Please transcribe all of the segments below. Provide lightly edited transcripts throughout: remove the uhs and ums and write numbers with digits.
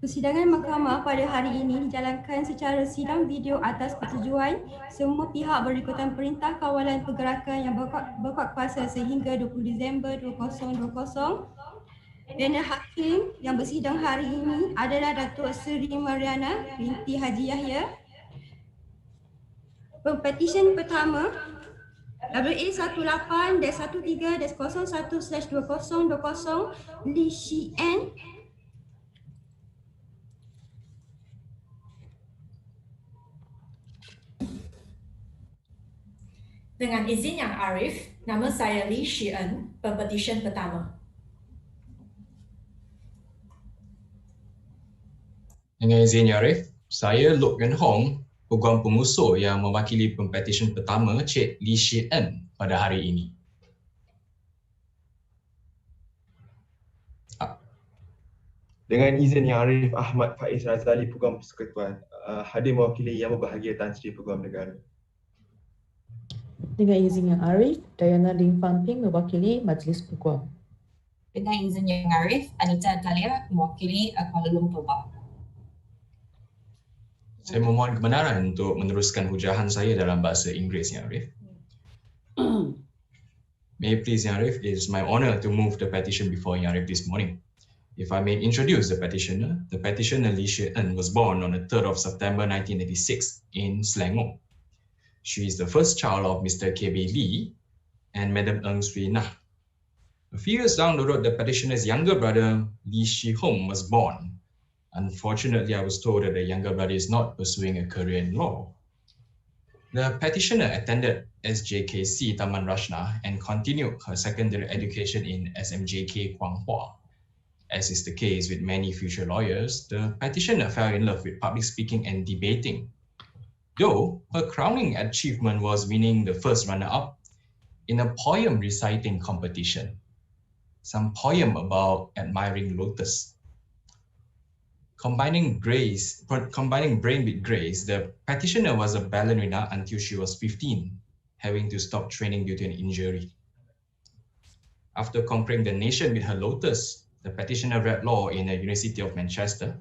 Persidangan mahkamah pada hari ini dijalankan secara sidang video atas persetujuan semua pihak berikutan perintah kawalan pergerakan yang berkuat kuasa sehingga 20 Disember 2020. Dan Hakim yang bersidang hari ini adalah Dato Seri Mariana binti Haji Yahya. Pempetisyen pertama WA18-13-01/2020 Li Shien Dengan izin Yang Arif, nama saya Li Shien, Pempetisyen pertama. Dengan izin Yang Arif, saya Lok Yuan Hong, Peguam pengusul yang mewakili Pempetisyen pertama Cik Li Shien pada hari ini. Dengan izin Yang Arif, Ahmad Faiz Razali, Peguam Persekutuan, hadir mewakili Yang Berbahagia Tan Sri Peguam Negara. Dengan izin Yang Arif, Diana Lim Fang Ping mewakili Majlis Peguam. Dengan izin Yang Arif, Anita Talia mewakili Kuala Lumpur. Saya memohon kebenaran untuk meneruskan hujahan saya dalam bahasa Inggeris, Yang Arif. May it please Yang Arif, it is my honor to move the petition before Yang Arif this morning. If I may introduce the petitioner Li Shien was born on the 3rd of September 1986 in Selangor. She is the first child of Mr. K.B. Lee and Madam Ng Sui Nah. A few years down the road, the petitioner's younger brother, Lee Shi Hong, was born. Unfortunately, I was told that the younger brother is not pursuing a career in law. The petitioner attended SJKC Taman Rashna and continued her secondary education in SMJK Kwang Hua. As is the case with many future lawyers, the petitioner fell in love with public speaking and debating. Though her crowning achievement was winning the first runner-up in a poem reciting competition, some poem about admiring lotus. Combining brain with grace, the petitioner was a ballerina until she was 15, having to stop training due to an injury. After conquering the nation with her lotus, the petitioner read law in the University of Manchester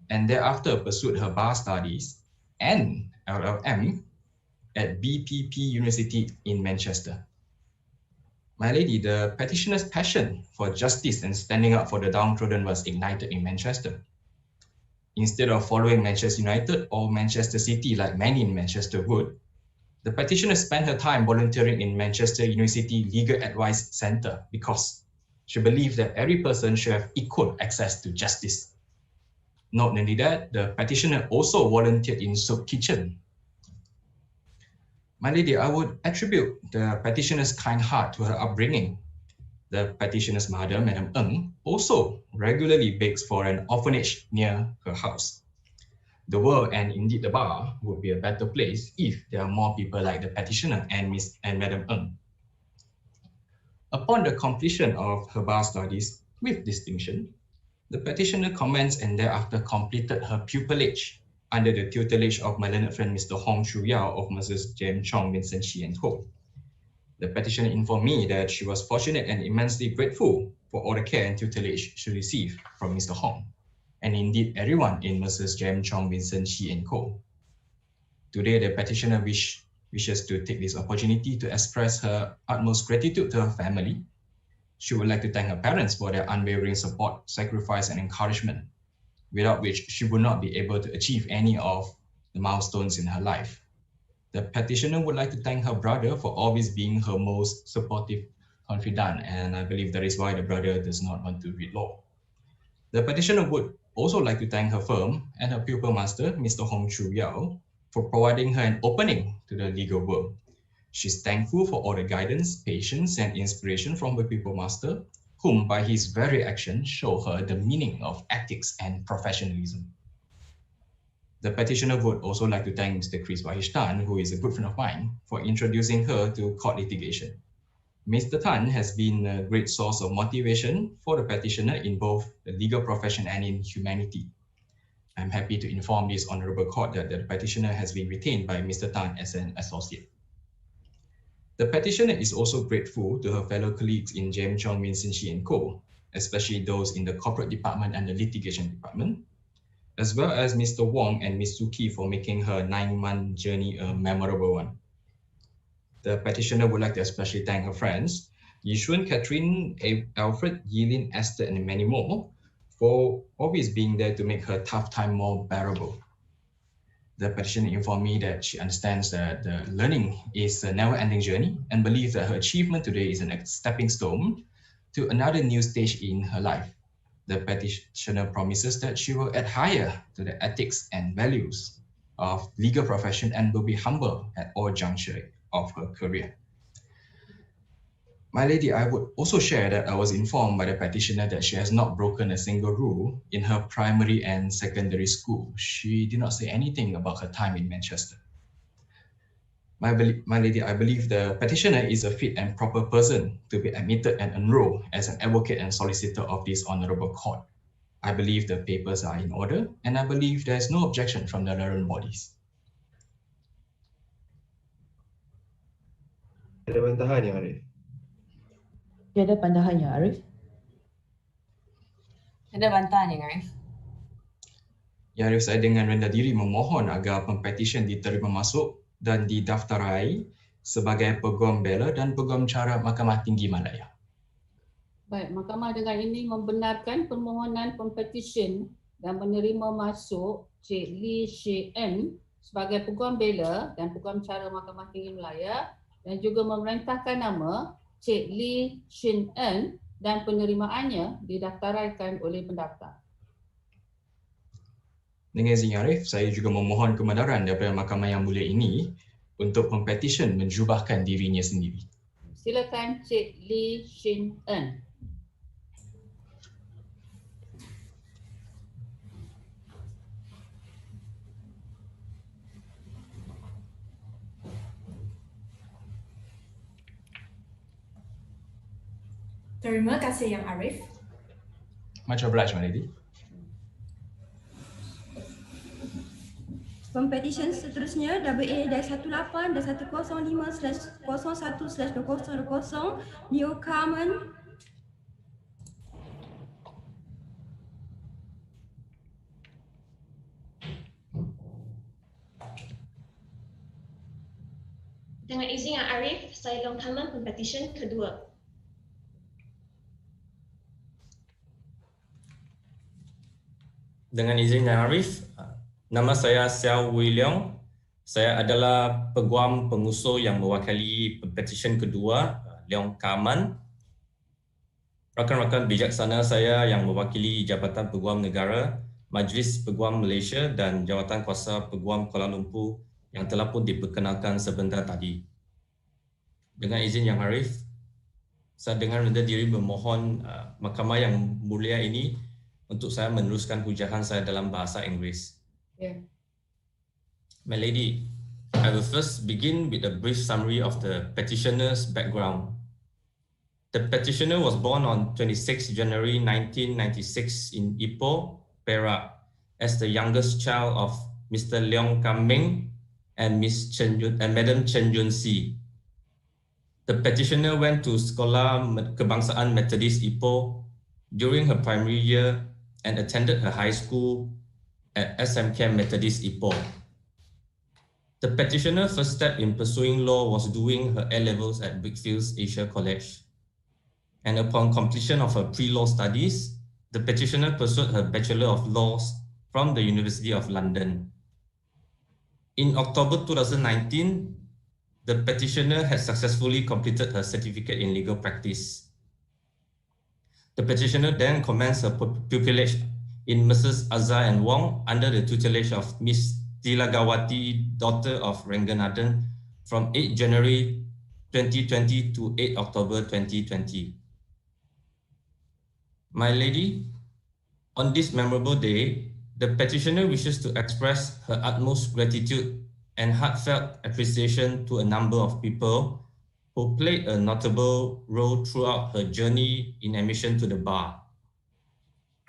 and thereafter pursued her bar studies and LLM at BPP University in Manchester. My lady, the petitioner's passion for justice and standing up for the downtrodden was ignited in Manchester. Instead of following Manchester United or Manchester City like many in Manchester would, the petitioner spent her time volunteering in Manchester University Legal Advice Centre because she believed that every person should have equal access to justice. Not only that, the petitioner also volunteered in soup kitchen. My lady, I would attribute the petitioner's kind heart to her upbringing. The petitioner's mother, Madam Ng, also regularly bakes for an orphanage near her house. The world and indeed the bar would be a better place if there are more people like the petitioner and Madam Ng. Upon the completion of her bar studies with distinction, the petitioner commenced and thereafter completed her pupillage under the tutelage of my learned friend Mr. Hong Chu Yao of Mrs. Jem Chong Vincent Shi and Co. The petitioner informed me that she was fortunate and immensely grateful for all the care and tutelage she received from Mr. Hong, and indeed everyone in Mrs. Jem Chong Vincent Shi and Co. Today, the petitioner wishes to take this opportunity to express her utmost gratitude to her family. She would like to thank her parents for their unwavering support, sacrifice, and encouragement, without which she would not be able to achieve any of the milestones in her life. The petitioner would like to thank her brother for always being her most supportive confidant, and I believe that is why the brother does not want to read law. The petitioner would also like to thank her firm and her pupil master, Mr. Hong Chu Yao, for providing her an opening to the legal world. She's thankful for all the guidance, patience, and inspiration from her pupil master, whom by his very actions show her the meaning of ethics and professionalism. The petitioner would also like to thank Mr. Chris Vahish Tan, who is a good friend of mine, for introducing her to court litigation. Mr. Tan has been a great source of motivation for the petitioner in both the legal profession and in humanity. I'm happy to inform this honorable court that the petitioner has been retained by Mr. Tan as an associate. The petitioner is also grateful to her fellow colleagues in Jem Chong Vincent Shi and Co., especially those in the corporate department and the litigation department, as well as Mr. Wong and Ms. Suki for making her 9-month journey a memorable one. The petitioner would like to especially thank her friends, Yishun, Catherine, Alfred, Yilin, Esther, and many more for always being there to make her tough time more bearable. The petitioner informed me that she understands that the learning is a never-ending journey and believes that her achievement today is a stepping stone to another new stage in her life. The petitioner promises that she will adhere to the ethics and values of legal profession and will be humble at all junctures of her career. My lady, I would also share that I was informed by the petitioner that she has not broken a single rule in her primary and secondary school. She did not say anything about her time in Manchester. My lady, I believe the petitioner is a fit and proper person to be admitted and enrolled as an advocate and solicitor of this honourable court. I believe the papers are in order and I believe there is no objection from the learned bodies. Ada bantahan Yang Arif? Tiada pandahan Yang Arif. Ada bantahan Yang Arif. Yang Arif, saya dengan rendah diri memohon agar pempetisyen diterima masuk dan didaftarai sebagai Peguam Bela dan Peguam Cara Mahkamah Tinggi Malaya. Baik, Mahkamah dengan ini membenarkan permohonan pempetisyen dan menerima masuk Cik Lee Shi-en sebagai Peguam Bela dan Peguam Cara Mahkamah Tinggi Malaya dan juga memerintahkan nama Cik Lee Shi-en dan penerimaannya didaftaraikan oleh pendaftar. Dengan izin Yang Arif, saya juga memohon kebenaran daripada Mahkamah Yang Mulia ini untuk pempetisyen menjubahkan dirinya sendiri. Silakan Cik Lee Shi-en. Terima kasih Yang Arif. Much obliged, my lady. Pempetisyen seterusnya AA-18-105/01/2020 Neo Carmen Dengan izin Yang Arif, saya longkankan pempetisyen kedua. Dengan izin Yang Arif, nama saya Xiao Wei Leong. Saya adalah peguam pengusul yang mewakili pempetisyen kedua, Leong Kaman. Rakan-rakan bijaksana saya yang mewakili Jabatan Peguam Negara, Majlis Peguam Malaysia dan Jawatan Kuasa Peguam Kuala Lumpur yang telah pun diperkenalkan sebentar tadi. Dengan izin Yang Arif, saya dengan rendah diri memohon Mahkamah Yang Mulia ini untuk saya meneruskan hujahan saya dalam bahasa Inggeris. Yeah. My lady, I will first begin with a brief summary of the petitioner's background. The petitioner was born on 26 January 1996 in Ipoh, Perak, as the youngest child of Mr. Leong Kam Meng and Madam Chen Yun Si. The petitioner went to Sekolah Kebangsaan Methodist Ipoh during her primary year and attended her high school at SMK Methodist Ipoh. The petitioner's first step in pursuing law was doing her A-levels at Brickfields Asia College. And upon completion of her pre-law studies, the petitioner pursued her Bachelor of Laws from the University of London. In October 2019, the petitioner had successfully completed her certificate in legal practice. The petitioner then commenced her pupillage in Mrs. Azhar and Wong under the tutelage of Miss Tilagawati, daughter of Ranganathan, from 8 January 2020 to 8 October 2020. My lady, on this memorable day, the petitioner wishes to express her utmost gratitude and heartfelt appreciation to a number of people who played a notable role throughout her journey in admission to the bar.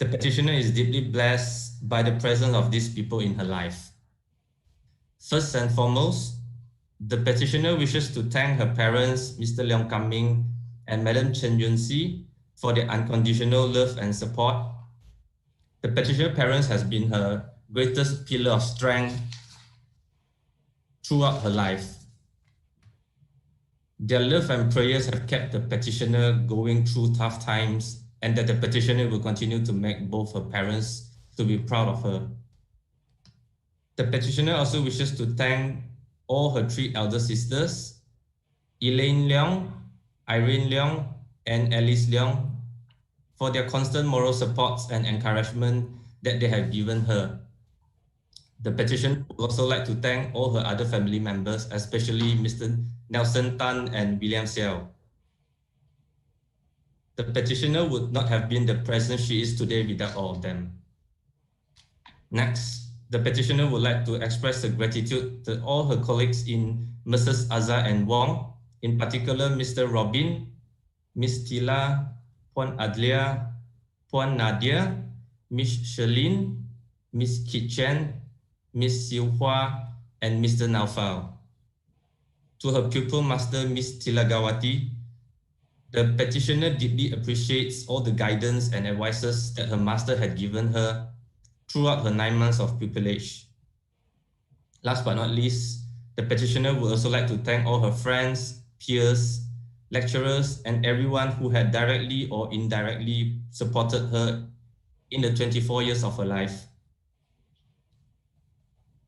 The petitioner is deeply blessed by the presence of these people in her life. First and foremost, the petitioner wishes to thank her parents, Mr. Leong Kam Meng and Madam Chen Yun Si, for their unconditional love and support. The petitioner parents has been her greatest pillar of strength throughout her life. Their love and prayers have kept the petitioner going through tough times, and that the petitioner will continue to make both her parents to be proud of her. The petitioner also wishes to thank all her three elder sisters, Elaine Leong, Irene Leong, and Alice Leong, for their constant moral supports and encouragement that they have given her. The petitioner would also like to thank all her other family members, especially Mr. Nelson Tan and William Seow. The petitioner would not have been the person she is today without all of them. Next, the petitioner would like to express her gratitude to all her colleagues in Mrs. Azhar and Wong, in particular Mr. Robin, Miss Tila, Puan Adlia, Puan Nadia, Miss Sherlyn, Miss Kitchen, Miss Siu Hua, and Mr. Naufal. To her pupil master, Miss Tilagawati, the petitioner deeply appreciates all the guidance and advices that her master had given her throughout her 9 months of pupillage. Last but not least, the petitioner would also like to thank all her friends, peers, lecturers, and everyone who had directly or indirectly supported her in the 24 years of her life.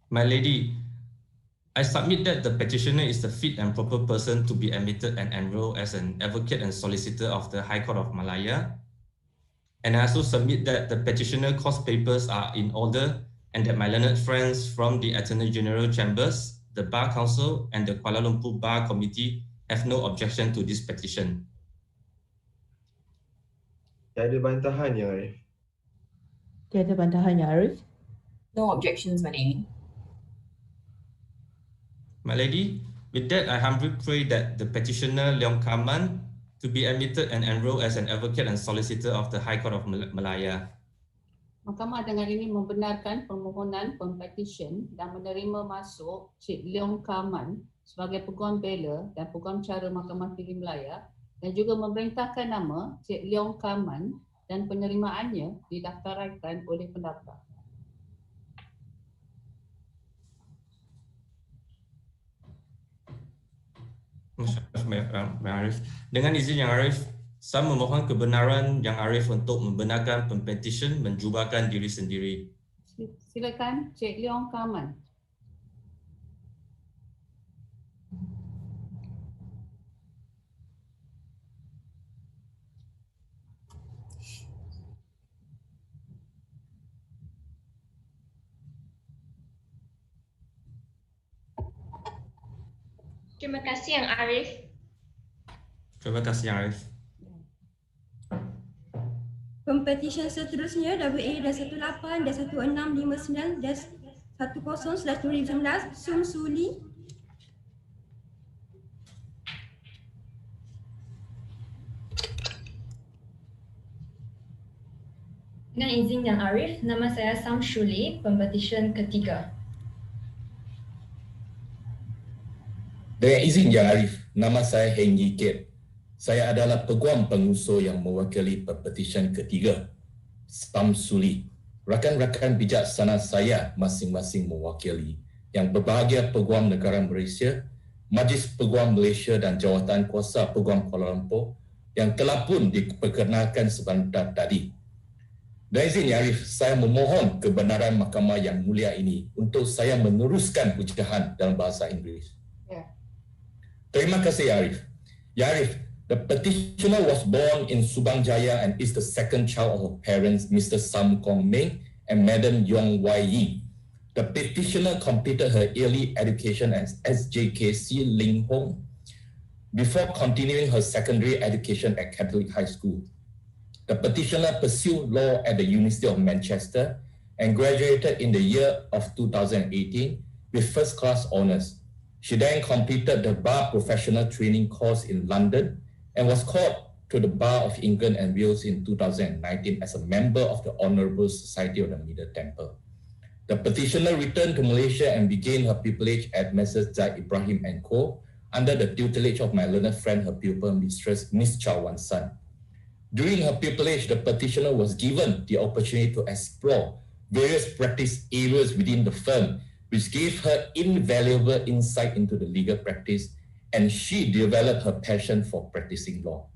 My lady, I submit that the petitioner is the fit and proper person to be admitted and enrolled as an advocate and solicitor of the High Court of Malaya. And I also submit that the petitioner course papers are in order and that my learned friends from the Attorney General Chambers, the Bar Council, and the Kuala Lumpur Bar Committee have no objection to this petition. Tiada bantahan, Yang Arif. Tiada bantahan, Yang Arif. No objections, my lady. My lady, with that, I humbly pray that the petitioner Leong Kaman to be admitted and enrolled as an advocate and solicitor of the High Court of Malaya. Mahkamah dengan ini membenarkan permohonan Pempetisyen dan menerima masuk Cik Leong Kaman sebagai Peguam Bela dan Peguam Cara Mahkamah Tinggi Malaya dan juga memerintahkan nama Cik Leong Kaman dan penerimaannya didaftaraikan oleh pendaftar. Dengan izin Yang Arif, saya memohon kebenaran Yang Arif untuk membenarkan pempetisyen menjubahkan diri sendiri. Silakan Cik Leong Kaman. Terima kasih Yang Arif. Terima kasih Yang Arif. Pempetisyen seterusnya WA dan 18 dan 1659 dan 10/2019 Sum Suli. Dengan izin Yang Arif, nama saya Sam Shuli, pempetisyen ketiga. Dengan izin Yang Arif, nama saya Heng Yi Kiat. Saya adalah peguam pengusul yang mewakili pempetisyen ketiga, Sam Suli. Rakan-rakan bijaksana saya masing-masing mewakili yang berbahagia Peguam Negara Malaysia, Majlis Peguam Malaysia dan Jawatan Kuasa Peguam Kuala Lumpur yang telah pun diperkenalkan sebentar tadi. Dengan izin Yang Arif, saya memohon kebenaran mahkamah yang mulia ini untuk saya meneruskan hujahan dalam bahasa Inggeris. Terima kasih, Arif. Ya, Arif, the petitioner was born in Subang Jaya and is the second child of her parents, Mr. Sam Kong Meng and Madam Yong Wai Yi. The petitioner completed her early education at SJKC Ling Hong before continuing her secondary education at Catholic High School. The petitioner pursued law at the University of Manchester and graduated in the year of 2018 with first-class honours. She then completed the Bar Professional Training course in London and was called to the Bar of England and Wales in 2019 as a member of the Honourable Society of the Middle Temple. The petitioner returned to Malaysia and began her pupillage at Messrs. Zaid Ibrahim and Co. under the tutelage of my learned friend, her pupil, Miss Chow Wan San. During her pupillage, the petitioner was given the opportunity to explore various practice areas within the firm, which gave her invaluable insight into the legal practice, and she developed her passion for practicing law.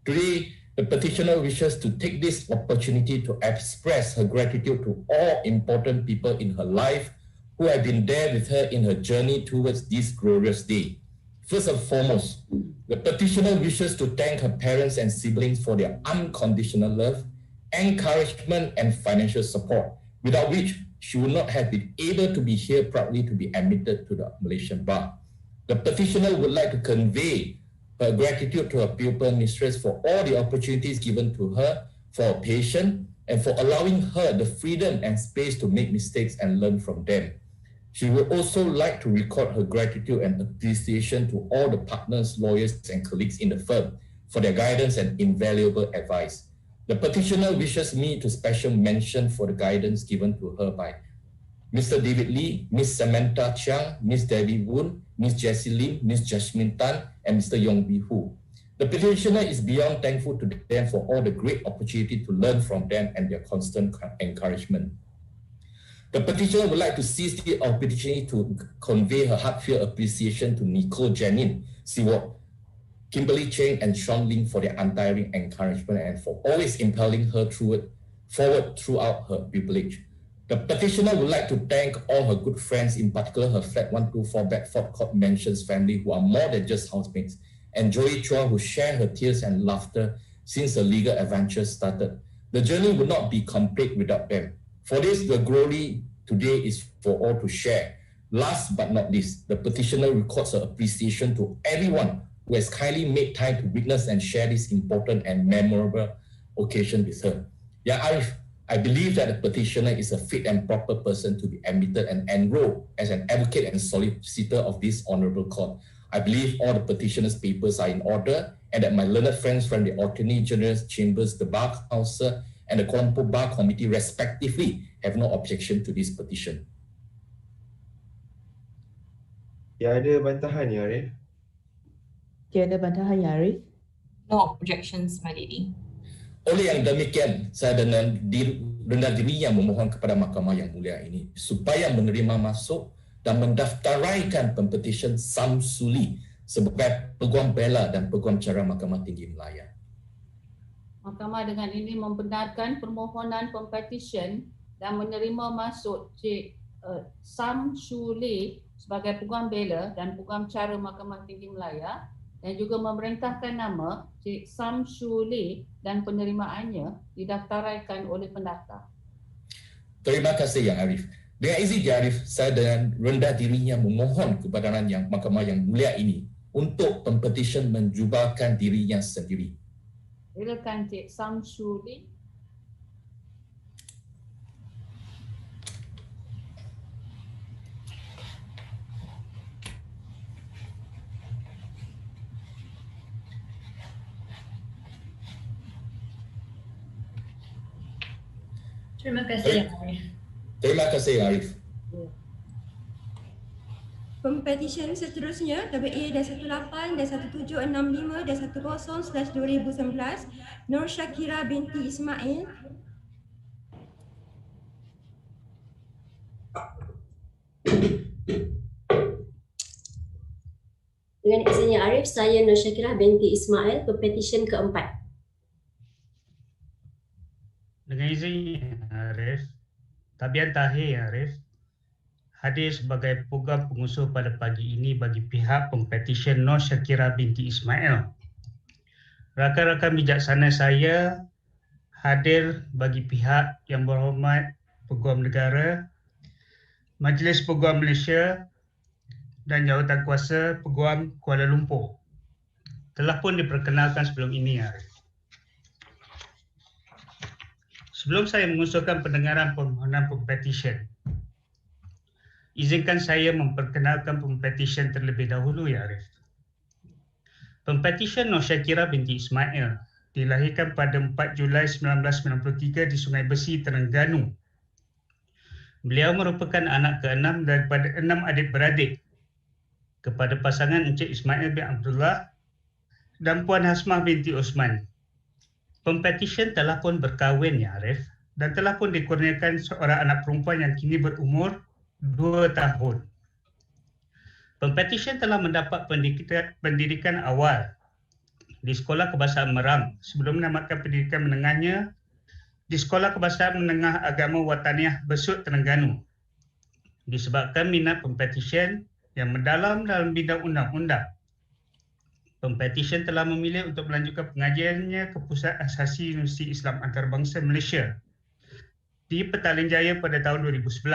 Today, the petitioner wishes to take this opportunity to express her gratitude to all important people in her life who have been there with her in her journey towards this glorious day. First and foremost, the petitioner wishes to thank her parents and siblings for their unconditional love, encouragement, and financial support, without which she would not have been able to be here proudly to be admitted to the Malaysian bar. The petitioner would like to convey her gratitude to her pupil mistress for all the opportunities given to her, for her patience, and for allowing her the freedom and space to make mistakes and learn from them. She would also like to record her gratitude and appreciation to all the partners, lawyers, and colleagues in the firm for their guidance and invaluable advice. The petitioner wishes me to special mention for the guidance given to her by Mr. David Lee, Ms. Samantha Chiang, Ms. Debbie Woon, Ms. Jessie Lim, Ms. Jasmine Tan, and Mr. Yong Bee Hu. The petitioner is beyond thankful to them for all the great opportunity to learn from them and their constant encouragement. The petitioner would like to seize the opportunity to convey her heartfelt appreciation to Nicole Janine Siwot, Kimberly Cheng, and Sean Ling for their untiring encouragement and for always impelling her forward throughout her pupillage. The petitioner would like to thank all her good friends, in particular her flat 124 Bedford Court Mansions family, who are more than just housemates, and Joey Chua, who shared her tears and laughter since the legal adventure started. The journey would not be complete without them. For this, the glory today is for all to share. Last but not least, the petitioner records her appreciation to everyone who has kindly made time to witness and share this important and memorable occasion with her. Ya Arif, I believe that the petitioner is a fit and proper person to be admitted and enrolled as an advocate and solicitor of this honourable court. I believe all the petitioner's papers are in order and that my learned friends from the Attorney General's Chambers, the Bar Council, and the Kuala Lumpur Bar Committee respectively have no objection to this petition. Tiada bantahan ya Arif? Tiada bantahan ya Arif? No objections, My Lady. Oleh yang demikian, saya dengan rendah diri yang memohon kepada Mahkamah yang mulia ini supaya menerima masuk dan mendaftaraikan Pempetisyen Samsuli sebagai Peguam Bela dan Peguam Cara Mahkamah Tinggi Malaya. Mahkamah dengan ini membenarkan permohonan Pempetisyen dan menerima masuk Cik Samsuli sebagai Peguam Bela dan Peguam Cara Mahkamah Tinggi Malaya, dan juga memerintahkan nama Cik Samsuli dan penerimaannya didaftaraikan oleh pendaftar. Terima kasih Yang Arif. Dengan izin Yang Arif, saya dengan rendah dirinya memohon kepada yang Mahkamah yang mulia ini untuk Pempetisyen menjubalkan dirinya sendiri. Silakan Cik Samsuli. Terima kasih, Arif. Terima kasih, Arif. Pempetisyen seterusnya WA dan 18 dan 1765 dan 10/2019 Nur Syakira binti Ismail. Dengan izinnya Arif, saya Nur Syakira binti Ismail, Pempetisyen keempat. Dengan izin Arif, Tabian Tahir Arif, hadir sebagai Peguam pengusul pada pagi ini bagi pihak Pempetisyen Nur Syakira binti Ismail. Rakan-rakan bijaksana saya hadir bagi pihak yang berhormat Peguam Negara, Majlis Peguam Malaysia dan Jawatan Kuasa Peguam Kuala Lumpur. Telah pun diperkenalkan sebelum ini Arif. Sebelum saya mengusulkan pendengaran permohonan Pempetisyen, izinkan saya memperkenalkan Pempetisyen terlebih dahulu ya Arif. Pempetisyen Nur Syakira binti Ismail dilahirkan pada 4 Julai 1993 di Sungai Besi, Terengganu. Beliau merupakan anak ke-6 daripada 6 adik-beradik kepada pasangan Encik Ismail bin Abdullah dan Puan Hasmah binti Osman. Pempetisyen telah pun berkahwin ya Arif dan telah pun dikurniakan seorang anak perempuan yang kini berumur 2 tahun. Pempetisyen telah mendapat pendidikan awal di Sekolah Kebahasaan Meram sebelum menamatkan pendidikan menengahnya di Sekolah Kebahasaan Menengah Agama Wataniah Besut, Terengganu. Disebabkan minat pempetisyen yang mendalam dalam bidang undang-undang, pempetisyen telah memilih untuk melanjutkan pengajiannya ke Pusat Asasi Universiti Islam Antarabangsa Malaysia di Petaling Jaya pada tahun 2011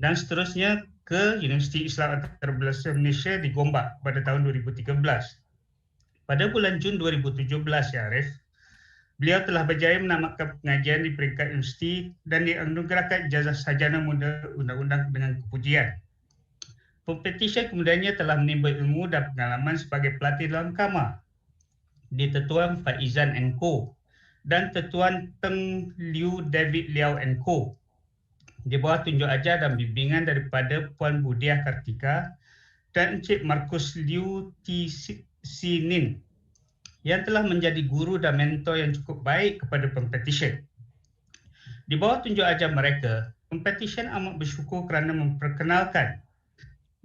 dan seterusnya ke Universiti Islam Antarabangsa Malaysia di Gombak pada tahun 2013. Pada bulan Jun 2017, ya Arif, beliau telah berjaya menamatkan pengajian di peringkat universiti dan dianugerahkan ijazah sarjana muda undang-undang dengan kepujian. Pempetisyen kemudiannya telah menimba ilmu dan pengalaman sebagai pelatih dalam kamar di Tetuan Faizan & Co. dan Tetuan Teng Liu David Liao & Co. di bawah tunjuk ajar dan bimbingan daripada Puan Budiah Kartika dan Encik Markus Liu T. Sinin yang telah menjadi guru dan mentor yang cukup baik kepada pempetisyen. Di bawah tunjuk ajar mereka, pempetisyen amat bersyukur kerana memperkenalkan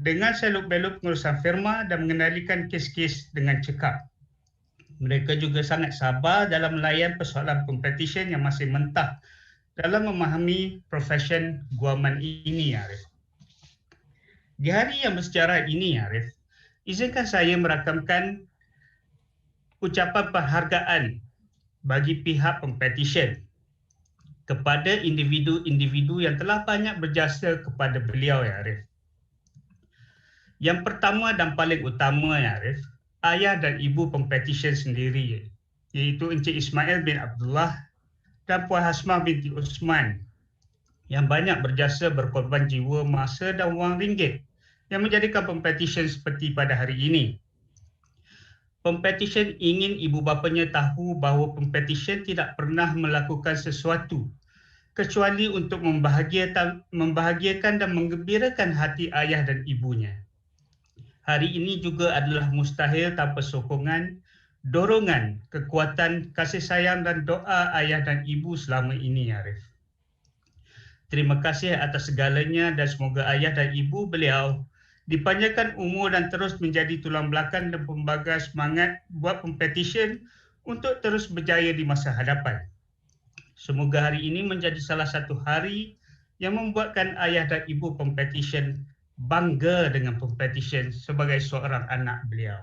dengan seluk-beluk pengurusan firma dan mengendalikan kes-kes dengan cekap. Mereka juga sangat sabar dalam melayan persoalan pempetisyen yang masih mentah dalam memahami profesion guaman ini, Arif. Di hari yang bersejarah ini, Arif, izinkan saya merakamkan ucapan penghargaan bagi pihak pempetisyen kepada individu-individu yang telah banyak berjasa kepada beliau, ya Arif. Yang pertama dan paling utama, ya Arif, ayah dan ibu pempetisyen sendiri, iaitu Encik Ismail bin Abdullah dan Puan Hasmah binti Osman yang banyak berjasa berkorban jiwa, masa dan wang ringgit yang menjadikan pempetisyen seperti pada hari ini. Pempetisyen ingin ibu bapanya tahu bahawa pempetisyen tidak pernah melakukan sesuatu kecuali untuk membahagiakan dan menggembirakan hati ayah dan ibunya. Hari ini juga adalah mustahil tanpa sokongan, dorongan, kekuatan, kasih sayang dan doa ayah dan ibu selama ini, Arif. Terima kasih atas segalanya dan semoga ayah dan ibu beliau dipanjangkan umur dan terus menjadi tulang belakang dan pembangkit semangat buat pempetisyen untuk terus berjaya di masa hadapan. Semoga hari ini menjadi salah satu hari yang membuatkan ayah dan ibu pempetisyen bangga dengan pempetisyen sebagai seorang anak beliau.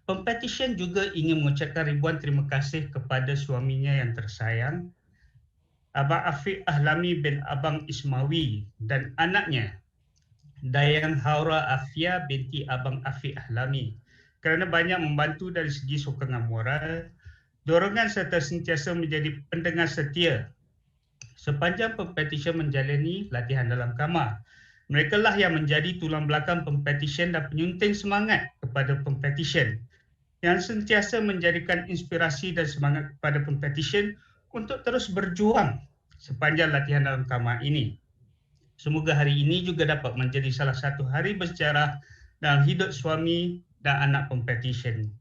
Pempetisyen juga ingin mengucapkan ribuan terima kasih kepada suaminya yang tersayang, Abang Afiq Ahlami bin Abang Ismawi dan anaknya, Dayang Haura Afia binti Abang Afiq Ahlami kerana banyak membantu dari segi sokongan moral, dorongan serta sentiasa menjadi pendengar setia sepanjang pempetisyen menjalani latihan dalam kamar. Mereka lah yang menjadi tulang belakang pempetisyen dan penyunting semangat kepada pempetisyen yang sentiasa menjadikan inspirasi dan semangat kepada pempetisyen untuk terus berjuang sepanjang latihan dalam kamar ini. Semoga hari ini juga dapat menjadi salah satu hari bersejarah dalam hidup suami dan anak pempetisyen.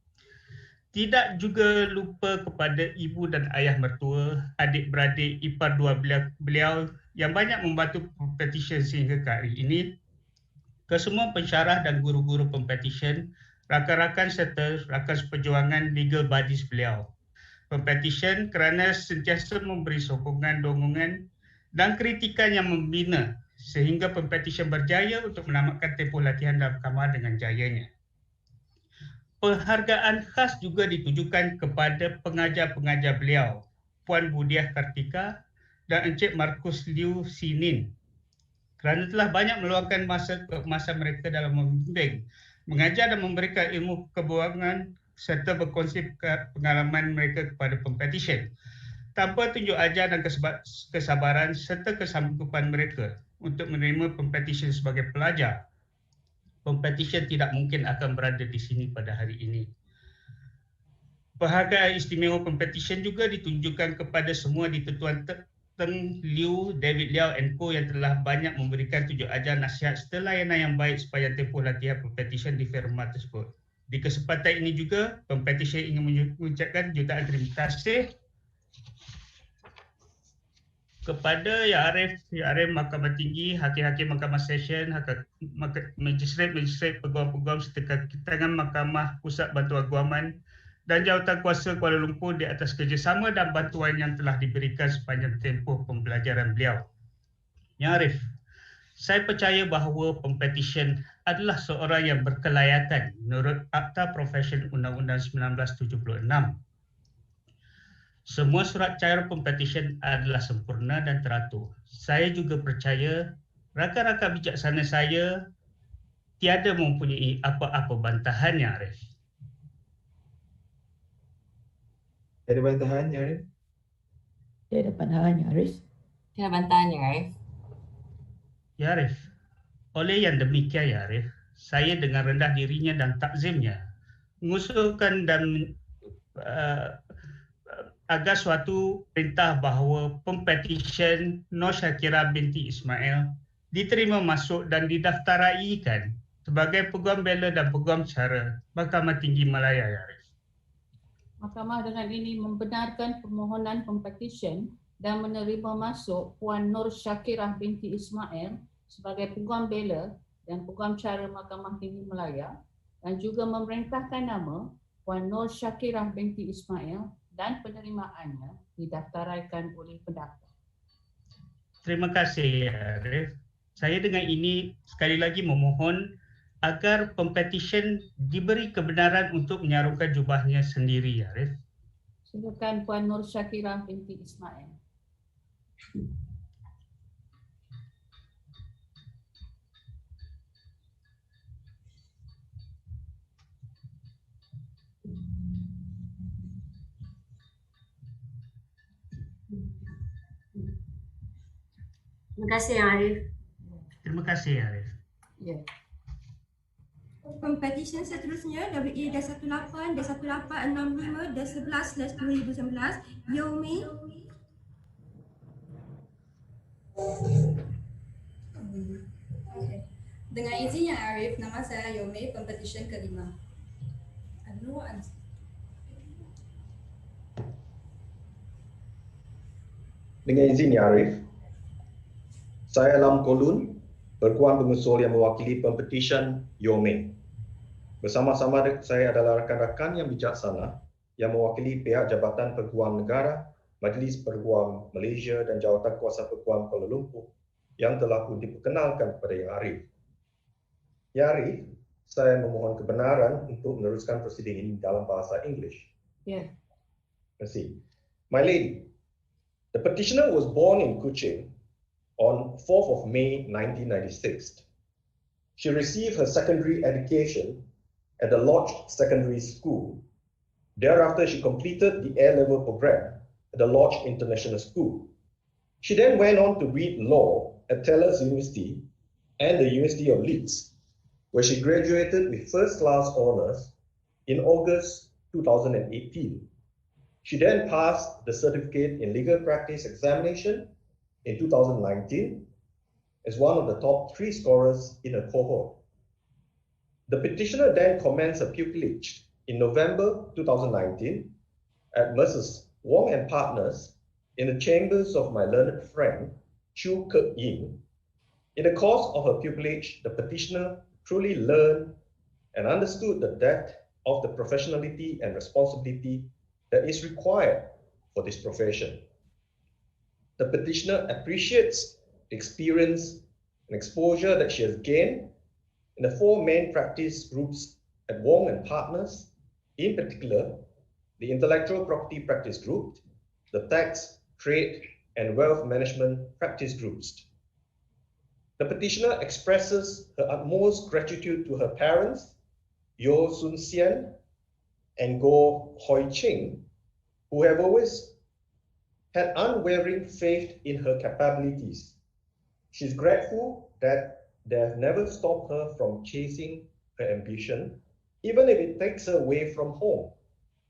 Tidak juga lupa kepada ibu dan ayah mertua, adik-beradik, ipar dua beliau yang banyak membantu pempetisyen sehingga ke hari ini, ke semua pensyarah dan guru-guru pempetisyen, rakan-rakan serta rakan seperjuangan legal buddies beliau. Pempetisyen kerana sentiasa memberi sokongan, dorongan dan kritikan yang membina sehingga pempetisyen berjaya untuk menamatkan tempoh latihan dalam kamar dengan jayanya. Penghargaan khas juga ditujukan kepada pengajar-pengajar beliau, Puan Budiah Kartika dan Encik Markus Liu Sinin, kerana telah banyak meluangkan masa mereka dalam membimbing, mengajar dan memberikan ilmu kebuangan serta berkongsi pengalaman mereka kepada pempetisyen. Tanpa tunjuk ajar dan kesabaran serta kesanggupan mereka untuk menerima pempetisyen sebagai pelajar, pempetisyen tidak mungkin akan berada di sini pada hari ini. Penghargaan istimewa pempetisyen juga ditunjukkan kepada semua di Tetuan Teng Liu David Liao & Co yang telah banyak memberikan tunjuk ajar, nasihat serta layanan yang baik sepanjang tempoh latihan pempetisyen di firma tersebut. Di kesempatan ini juga, pempetisyen ingin mengucapkan jutaan terima kasih kepada Yang Arif Mahkamah Tinggi, Hakim-Hakim Mahkamah Session, Magistrate-Magistrate, Peguam-Peguam serta tangan Mahkamah Pusat Bantuan Guaman dan Jawatan Kuasa Kuala Lumpur di atas kerjasama dan bantuan yang telah diberikan sepanjang tempoh pembelajaran beliau. Yang Arif, saya percaya bahawa pempetisyen adalah seorang yang berkelayatan menurut Akta Profesyen Undang-Undang 1976. Semua surat cara pempetisyen adalah sempurna dan teratur. Saya juga percaya rakan-rakan bijaksana saya tiada mempunyai apa-apa bantahan, Yang Arif. Tiada bantahan, Yang Arif? Tiada bantahan, Yang Arif. Tiada bantahan, Yang Arif. Ya Arif, oleh yang demikian Ya Arif, saya dengan rendah dirinya dan takzimnya mengusulkan dan agar suatu perintah bahawa pempetisyen Nur Syakira binti Ismail diterima masuk dan didaftaraikan sebagai Peguam Bela dan Peguam Cara Mahkamah Tinggi Malaya, Ya Arif. Mahkamah dengan ini membenarkan permohonan pempetisyen dan menerima masuk Puan Nur Syakirah binti Ismail sebagai Peguam Bela dan Peguam Cara Mahkamah Tinggi Malaya dan juga memerintahkan nama Puan Nur Syakirah binti Ismail dan penerimaannya didaftaraikan oleh pendaftar. Terima kasih, Ya Arif. Saya dengan ini sekali lagi memohon agar pempetisyen diberi kebenaran untuk menyarungkan jubahnya sendiri, Ya Arif. Silakan Puan Nur Syakirah binti Ismail. Terima kasih, Yang Arif. Terima kasih, Ya Arif. Ya. Pempetisyen seterusnya WE-18-1865-11/2019 Yomi. Dengan izin Yang Arif, nama saya Yomi, pempetisyen kelima. Dengan izin Yang Arif, saya Lam Kolun, Perguam pengusul yang mewakili pempetisyen Yomi. Bersama-sama saya adalah rakan-rakan yang bijaksana yang mewakili pihak Jabatan Peguam Negara, Majlis Perguam Malaysia dan Jawatan Kuasa Peguam Kuala Lumpur yang telah pun diperkenalkan kepada Yang Arif. Yang Arif, saya memohon kebenaran untuk meneruskan prosiding ini dalam bahasa Inggeris. Ya. Terima kasih. My lady, the petitioner was born in Kuching on 4th of May 1996. She received her secondary education at the Lodge Secondary School. Thereafter, she completed the A-level program at the Lodge International School. She then went on to read law at Taylor's University and the University of Leeds, where she graduated with first-class honours in August 2018. She then passed the Certificate in Legal Practice examination in 2019 as one of the top 3 scorers in her cohort. The petitioner then commenced her pupillage in November 2019 at Messrs. Wong and Partners in the chambers of my learned friend, Chu Kek Yin. In the course of her pupillage, the petitioner truly learned and understood the depth of the professionality and responsibility that is required for this profession. The petitioner appreciates the experience and exposure that she has gained in the 4 main practice groups at Wong and Partners, in particular, the Intellectual Property Practice Group, the Tax, Trade, and Wealth Management Practice Groups. The petitioner expresses her utmost gratitude to her parents, Yo Sun Sian and Go Hoi Ching, who have always had unwavering faith in her capabilities. She's grateful that they have never stopped her from chasing her ambition, even if it takes her away from home,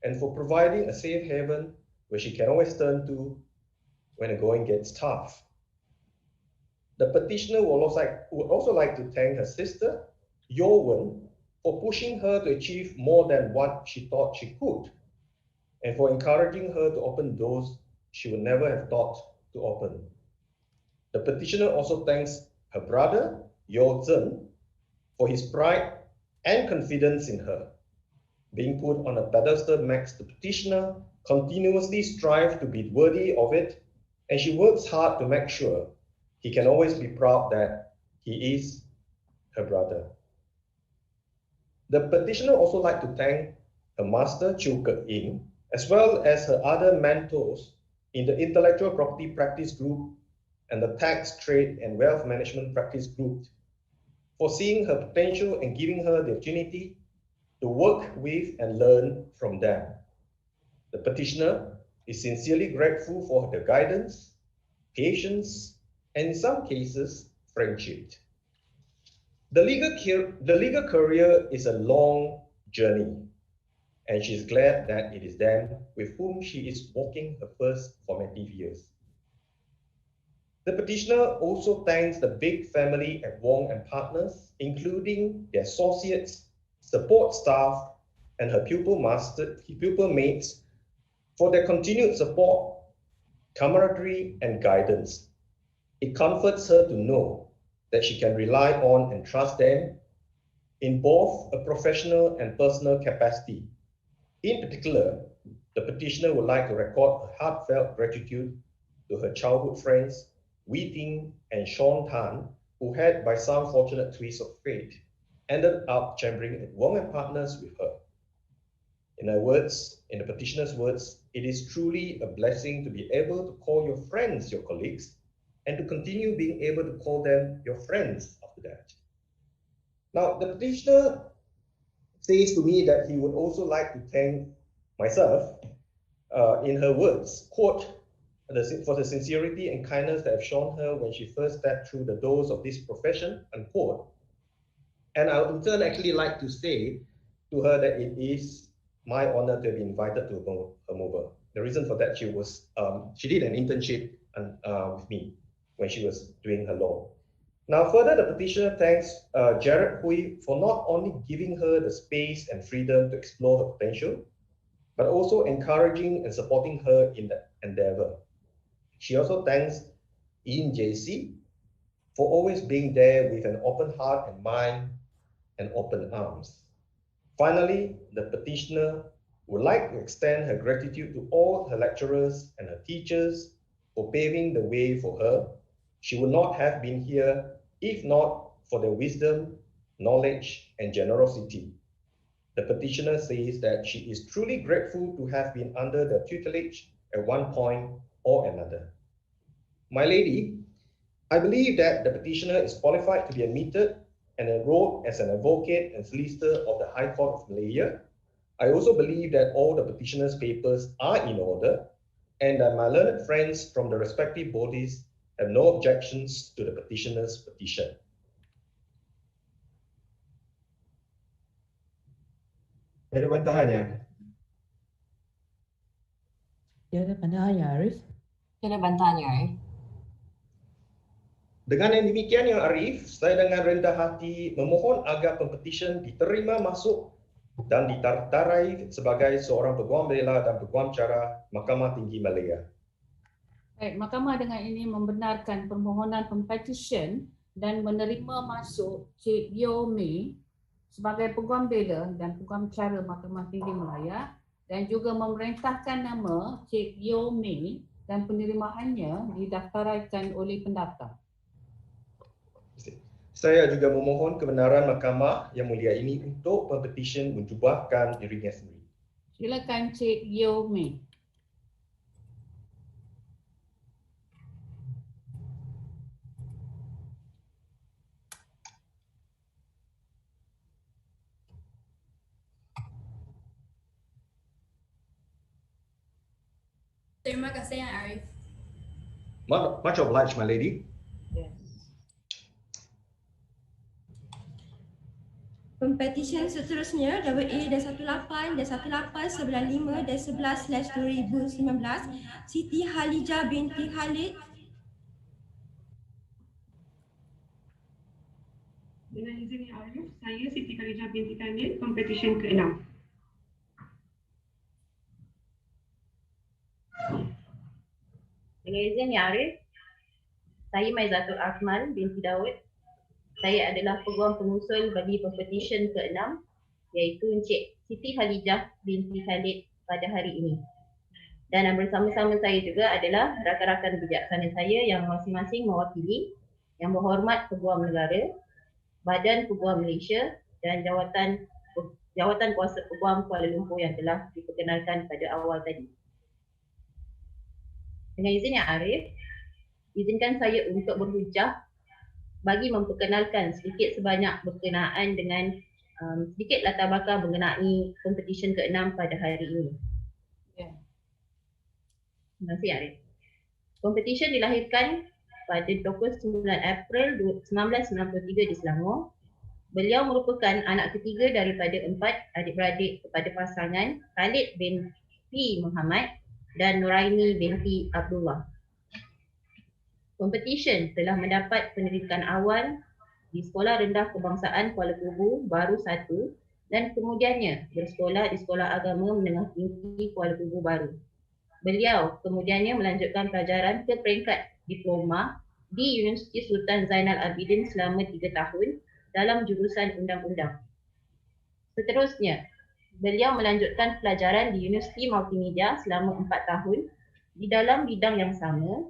and for providing a safe haven where she can always turn to when the going gets tough. The petitioner would also like to thank her sister, Yo Wen, for pushing her to achieve more than what she thought she could, and for encouraging her to open doors she would never have thought to open. The petitioner also thanks her brother, Zhen, for his pride and confidence in her. Being put on a pedestal makes the petitioner continuously strive to be worthy of it, and she works hard to make sure he can always be proud that he is her brother. The petitioner also like to thank her master, Chiu Kek In, as well as her other mentors in the Intellectual Property Practice Group and the Tax, Trade and Wealth Management Practice Group for seeing her potential and giving her the opportunity to work with and learn from them. The petitioner is sincerely grateful for the guidance, patience, and in some cases, friendship. The legal career is a long journey, and she is glad that it is them with whom she is walking her first formative years. The petitioner also thanks the big family at Wong and Partners, including their associates, support staff, and her pupil mates for their continued support, camaraderie, and guidance. It comforts her to know that she can rely on and trust them in both a professional and personal capacity. In particular, the petitioner would like to record a heartfelt gratitude to her childhood friends, Wee Ting and Sean Tan, who had, by some fortunate twist of fate, ended up chambering at Wong and Partners with her. In her words, in the petitioner's words, it is truly a blessing to be able to call your friends your colleagues and to continue being able to call them your friends after that. Now, the petitioner says to me that he would also like to thank myself in her words, quote, for the sincerity and kindness that have shown her when she first stepped through the doors of this profession, unquote. And I would in turn actually like to say to her that it is my honor to be invited to her mover. The reason for that, she did an internship with me when she was doing her law. Now, further, the petitioner thanks Jared Hui for not only giving her the space and freedom to explore her potential, but also encouraging and supporting her in that endeavor. She also thanks Ian JC for always being there with an open heart and mind and open arms. Finally, the petitioner would like to extend her gratitude to all her lecturers and her teachers for paving the way for her. She would not have been here if not for their wisdom, knowledge, and generosity. The petitioner says that she is truly grateful to have been under their tutelage at one point or another. My lady, I believe that the petitioner is qualified to be admitted and enrolled as an advocate and solicitor of the High Court of Malaya. I also believe that all the petitioner's papers are in order and that my learned friends from the respective bodies have no objections to the petitioner's petition. Ada bantahannya? Tiada bantahannya, Arif. Tiada bantahannya, Arif. Dengan yang demikian, Yang Arif, saya dengan rendah hati memohon agar Pempetisyen diterima masuk dan didaftarai sebagai seorang Peguam Bela dan Peguam Cara Mahkamah Tinggi Malaya. Baik, Mahkamah dengan ini membenarkan permohonan Pempetisyen dan menerima masuk Cik Yomi sebagai Peguam Bela dan Peguam Cara Mahkamah Tinggi Malaya dan juga memerintahkan nama Cik Yomi dan penerimaannya didaftaraikan oleh pendaftar. Saya juga memohon kebenaran Mahkamah Yang Mulia ini untuk Pempetisyen menjubahkan dirinya sendiri. Silakan Cik Yomi. Terima kasih Yang Arif. Much obliged, my lady. Pempetisyen seterusnya WA dan 18 dan 1895 dan 11/2019 Siti Halijah binti Khalid. Dengan izin Yang Arif, saya Siti Halijah binti Khalid, Pempetisyen ke-6. Dengan izin Yang Arif, Saya Maizatul Akmal binti Daud. Saya adalah peguam pengusul bagi Pempetisyen ke-6 iaitu Encik Siti Khalijah binti Khalid pada hari ini. Dan bersama-sama saya juga adalah rakan-rakan bijaksana saya yang masing-masing mewakili Yang Berhormat Peguam Negara, Badan Peguam Malaysia dan Jawatan Kuasa Peguam Kuala Lumpur yang telah diperkenalkan pada awal tadi. Dengan izin Yang Arif, izinkan saya untuk berhujah bagi memperkenalkan sedikit sebanyak berkenaan dengan sedikit latar belakang mengenai Pempetisyen ke-6 pada hari ini. Terima kasih Arif. Pempetisyen dilahirkan pada 29 April 1993 di Selangor. Beliau merupakan anak ketiga daripada 4 adik-beradik kepada pasangan Khalid binti Muhammad dan Nuraini binti Abdullah. Pempetisyen telah mendapat pendidikan awal di Sekolah Rendah Kebangsaan Kuala Lumpur Baru 1 dan kemudiannya bersekolah di Sekolah Agama Menengah Tinggi Kuala Lumpur Baru. Beliau kemudiannya melanjutkan pelajaran ke peringkat diploma di Universiti Sultan Zainal Abidin selama 3 tahun dalam jurusan undang-undang. Seterusnya, beliau melanjutkan pelajaran di Universiti Multimedia selama 4 tahun di dalam bidang yang sama,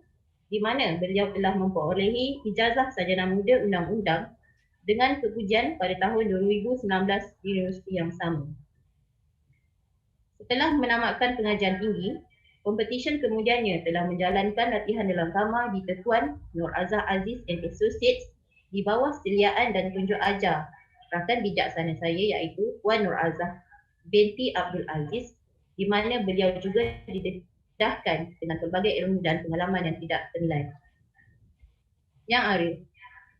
di mana beliau telah memperolehi ijazah sarjana muda undang-undang dengan kepujian pada tahun 2019 di universiti yang sama. Setelah menamatkan pengajian tinggi, Pempetisyen kemudiannya telah menjalankan latihan dalam kamar di Tetuan Nur Azhar Aziz and Associates di bawah seliaan dan tunjuk ajar rakan bijaksana saya iaitu Puan Nur Azhar binti Abdul Aziz, di mana beliau juga didedahkan dengan pelbagai ilmu dan pengalaman yang tidak ternilai. Yang Arif,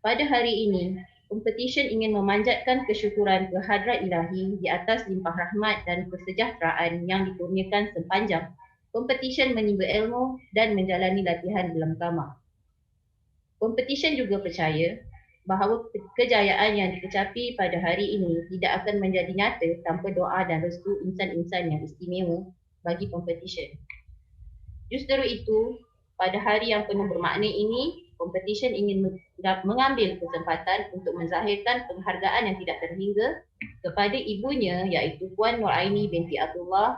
pada hari ini Pempetisyen ingin memanjatkan kesyukuran kehadrat ilahi di atas limpah rahmat dan kesejahteraan yang dikurniakan sepanjang Pempetisyen menimba ilmu dan menjalani latihan dalam kamar. Pempetisyen juga percaya bahawa kejayaan yang dikecapi pada hari ini tidak akan menjadi nyata tanpa doa dan restu insan-insan yang istimewa bagi Pempetisyen. Justru itu, pada hari yang penuh bermakna ini, Pempetisyen ingin mengambil kesempatan untuk menzahirkan penghargaan yang tidak terhingga kepada ibunya iaitu Puan Nuraini binti Abdullah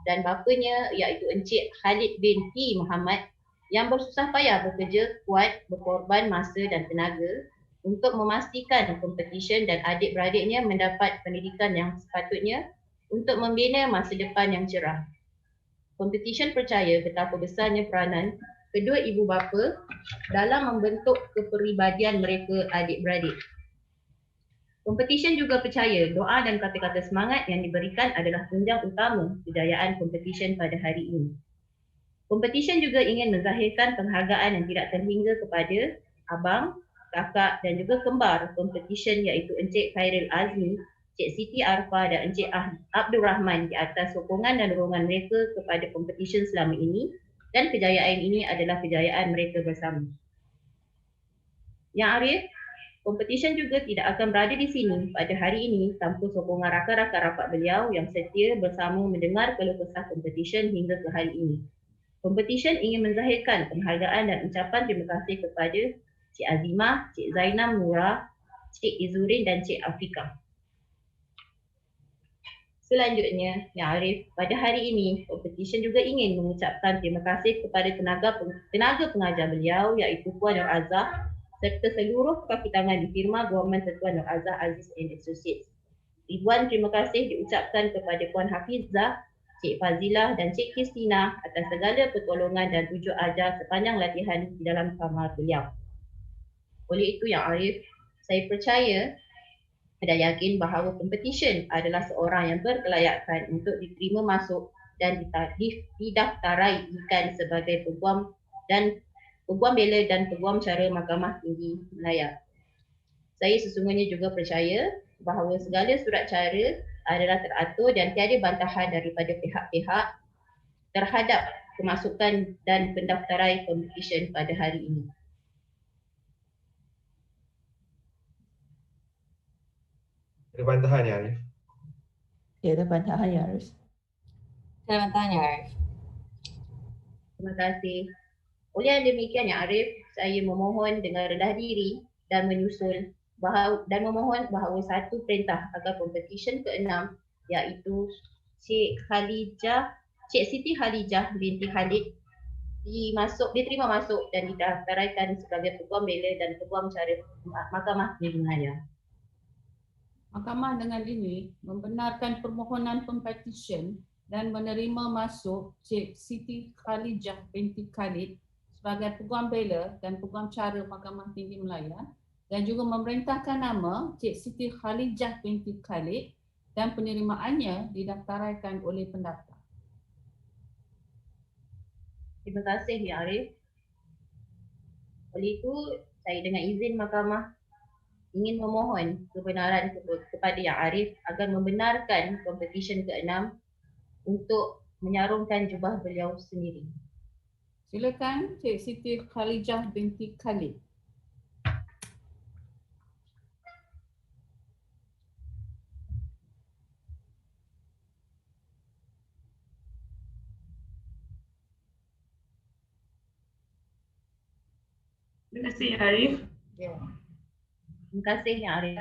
dan bapanya iaitu Encik Khalid binti Muhammad yang bersusah payah bekerja kuat, berkorban masa dan tenaga untuk memastikan Pempetisyen dan adik-beradiknya mendapat pendidikan yang sepatutnya untuk membina masa depan yang cerah. Pempetisyen percaya betapa besarnya peranan kedua ibu bapa dalam membentuk kepribadian mereka adik-beradik. Pempetisyen juga percaya doa dan kata-kata semangat yang diberikan adalah tunjang utama kejayaan Pempetisyen pada hari ini. Pempetisyen juga ingin menzahirkan penghargaan yang tidak terhingga kepada abang, kakak dan juga kembar Pempetisyen iaitu Encik Khairil Azmi, Encik Siti Arfa dan Encik Abdul Rahman di atas sokongan dan dorongan mereka kepada Pempetisyen selama ini, dan kejayaan ini adalah kejayaan mereka bersama. Yang Arif, Pempetisyen juga tidak akan berada di sini pada hari ini tanpa sokongan rakan-rakan rapat beliau yang setia bersama mendengar keluh kesah Pempetisyen hingga ke hari ini. Pempetisyen ingin menzahirkan penghargaan dan ucapan terima kasih kepada Cik Azimah, Cik Zainam Nura, Cik Izurin dan Cik Afika. Selanjutnya, Yang Arif, pada hari ini Pempetisyen juga ingin mengucapkan terima kasih kepada tenaga pengajar beliau iaitu Puan Nur Azhar serta seluruh kaki tangan di firma Guaman Tetuan Nur Azhar Aziz and Associates. Ribuan terima kasih diucapkan kepada Puan Hafizah, Cik Fazilah dan Cik Kristina atas segala pertolongan dan tunjuk ajar sepanjang latihan di dalam kamar beliau. Oleh itu Yang Arif, saya percaya dan yakin bahawa Pempetisyen adalah seorang yang berkelayakan untuk diterima masuk dan didaftaraikan sebagai Peguam dan Peguam Bela dan Peguam Cara Mahkamah Tinggi Malaya. Saya sesungguhnya juga percaya bahawa segala surat cara adalah teratur dan tiada bantahan daripada pihak-pihak terhadap kemasukan dan pendaftaran Pempetisyen pada hari ini. Ada bantahan ya Arif? Tiada bantahan ya Arif. Selamat tanya Arif. Terima kasih. Oleh yang demikian Yang Arif, saya memohon dengan rendah diri dan memohon bahawa satu perintah agar Pempetisyen ke-6 iaitu Cik Siti Khalijah binti Khalid diterima masuk dan didaftaraikan sebagai Peguam Bela dan Peguam Cara Mahkamah Tinggi Kuala. Mahkamah dengan ini membenarkan permohonan Pempetisyen dan menerima masuk Cik Siti Khalijah binti Khalid sebagai Peguam Bela dan Peguam Cara Mahkamah Tinggi Malaya dan juga memerintahkan nama Cik Siti Khalijah binti Khalid dan penerimaannya didaftaraikan oleh pendaftar. Terima kasih Ya Arif. Oleh itu, saya dengan izin mahkamah ingin memohon kebenaran kepada Ya Arif agar membenarkan Pempetisyen ke-6 untuk menyarungkan jubah beliau sendiri. Silakan Cik Siti Khalijah binti Khalid. Terima kasih Ya Arif. Terima kasih Ya Arif.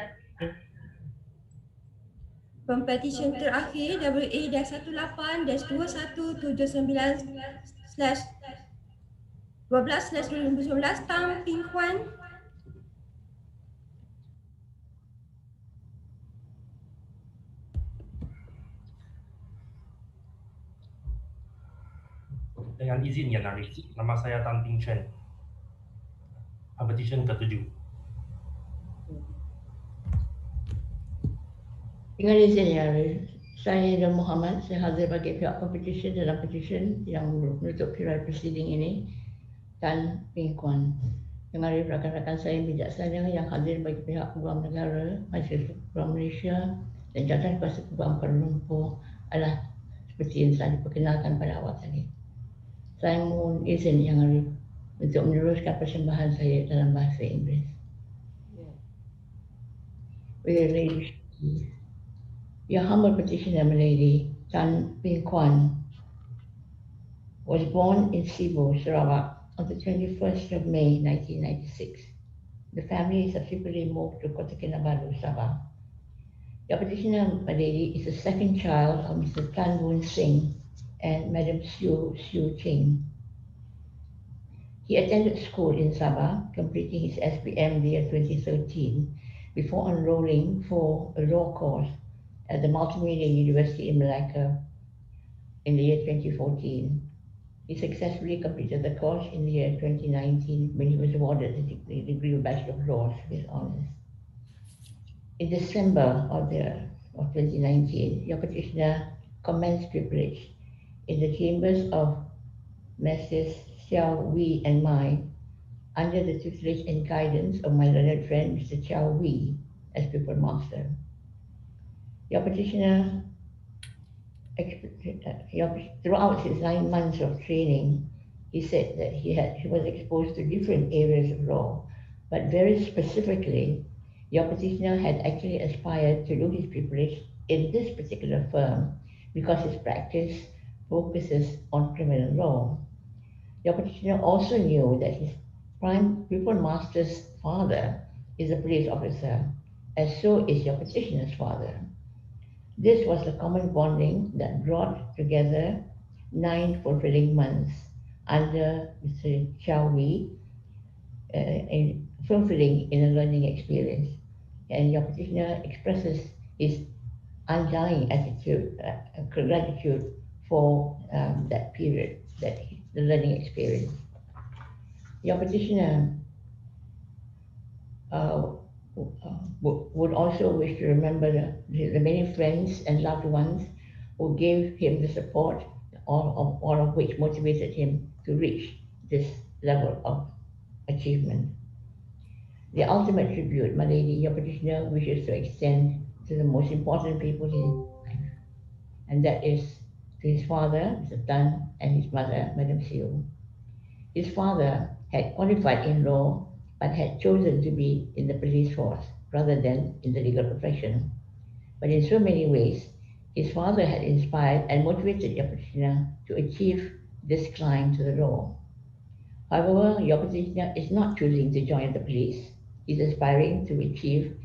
Pempetisyen terakhir WA-2179/12/2019 Tang Ping Huan. Dengan izin Yang Arif, nama saya Tan Ping Chen, Pempetisyen ke-7. Dengan izin Yang Arif, saya dan Muhammad, saya hadir bagi pihak Pempetisyen dalam petisyen yang menutup tirai prosiding ini, Tan Ping Kuan. Dengan Arif, rakan-rakan saya bijaksana yang hadir bagi pihak Peguam Negara, Majlis Peguam Malaysia dan Jawatan Kuasa Peguam Kuala Lumpur adalah seperti yang telah diperkenalkan pada awal tadi. Saya mohon izin Yang Arif untuk meneruskan persembahan saya dalam bahasa Inggeris. With your ladyship, Your humble petitioner, my lady, Tan Ping Kuan, was born in Cebu, Sarawak on the 21st of May 1996. The family subsequently moved to Kota Kinabalu, Sabah. Your petitioner, my lady, is the second child of Mr. Tan Boon Singh and Madam Siu Ching. He attended school in Sabah, completing his SPM the year 2013 before enrolling for a law course at the Multimedia University in Malaya in the year 2014. He successfully completed the course in the year 2019 when he was awarded the degree of Bachelor of Laws with honors. In December of 2019, your petitioner commenced pupillage in the chambers of Messrs. Xiao Wei and Mai under the tutelage and guidance of my learned friend Mr. Xiao Wei as pupil master. Your petitioner, throughout his 9 months of training, he said that he was exposed to different areas of law, but very specifically, your petitioner had actually aspired to do his pupillage in this particular firm because his practice focuses on criminal law. Your petitioner also knew that his prime pupil master's father is a police officer, and so is your petitioner's father. This was the common bonding that brought together 9 fulfilling months under Mr. Xiao Wei, fulfilling in a learning experience. And your petitioner expresses his undying gratitude for that period, the learning experience. Your petitioner would also wish to remember the many friends and loved ones who gave him the support, all of which motivated him to reach this level of achievement. The ultimate tribute, my lady, your petitioner wishes to extend to the most important people in his life, and that is to his father, Mr. Tan, and his mother, Madam Siu. His father had qualified in law, but had chosen to be in the police force rather than in the legal profession. But in so many ways, his father had inspired and motivated your petitioner to achieve this climb to the law. However, your petitioner is not choosing to join the police. He's aspiring to achieve